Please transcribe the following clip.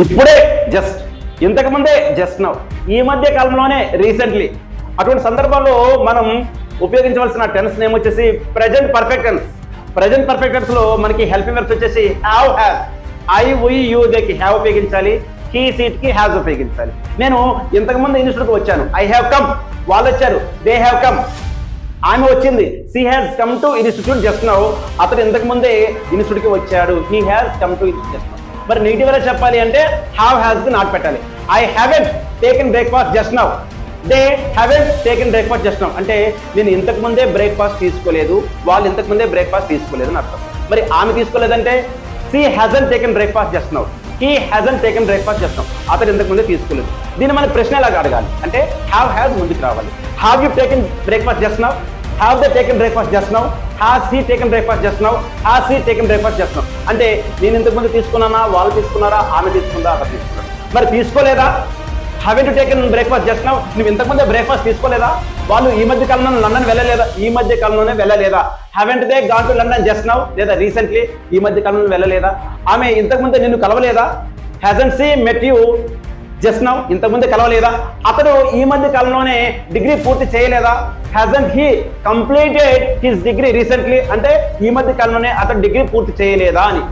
ఇప్పుడే జస్ట్, ఇంతకుముందే just now, ఈ మధ్య కాలంలోనే రీసెంట్లీ. అటువంటి సందర్భాల్లో మనం ఉపయోగించవలసిన టెన్స్ నేమ్ వచ్చేసి present perfect tense. Present perfect tense లో మనకి హెల్పింగ్ వర్బ్స్ వచ్చేసి have, have, I, we, you, దేకి హ్యావ్ ఉపయోగించాలి, హీ, సీట్ కి హ్యాస్ ఉపయోగించాలి. నేను ఇంతకుముందు ఇన్స్టిట్యూట్కి వచ్చాను, ఐ హ్యావ్ కమ్, వాళ్ళు వచ్చారు, దే హ్యావ్ కమ్, ఆమె వచ్చింది, she has come to institute just now, అతను ఇంతకు ముందే ఇన్స్టిట్యూట్ కి వచ్చాడు, he has come to institute just now. మరి నెగిటివ్ గా చెప్పాలి అంటే హ్యావ్, హ్యాస్ కి నాట్ పెట్టాలి. I haven't taken breakfast just now, they haven't taken breakfast just now. అంటే నేను ఇంతకు ముందే బ్రేక్ఫాస్ట్ తీసుకోలేదు, వాళ్ళు ఇంతకు ముందే బ్రేక్ఫాస్ట్ తీసుకోలేదు అని అర్థం. మరి ఆమె తీసుకోలేదంటే she hasn't taken breakfast just now, he hasn't taken breakfast just now, అతను ఇంతకు ముందే తీసుకోలేదు. దీన్ని మన ప్రశ్న ఎలాగా అడగాలి అంటే హ్యావ్, హ్యాస్ ముందుకు రావాలి. Have you taken breakfast just now, have they taken breakfast just now, has he taken breakfast just now, has he taken breakfast just now. అంటే నేను ఇంతకు ముందు తీసుకున్నానా, వాళ్ళు తీసుకున్నారా, ఆమె తీసుకుందా, అతను తీసుకున్నారా. మరి తీసుకోలేదా, haven't taken breakfast just now, నువ్వు ఇంతకుముందే బ్రేక్ఫాస్ట్ తీసుకోలేదా, వాళ్ళు ఈ మధ్య కాలంలో లండన్ వెళ్ళలేదా, ఈ మధ్య కాలంలోనే వెళ్ళలేదా, haven't they gone to London just now, లేదా రీసెంట్లీ ఈ మధ్య కాలంలో వెళ్ళలేదా, ఆమె ఇంతకుముందే నిన్ను కలవలేదా, hasn't she met you just now, ఇంతకుముందే కలవలేదా, అతను ఈ మధ్య కాలంలోనే డిగ్రీ పూర్తి చేయలేదా, hasn't he completed his degree recently, అంటే ఈ మధ్య కాలంలోనే అతను డిగ్రీ పూర్తి చేయలేదా అని.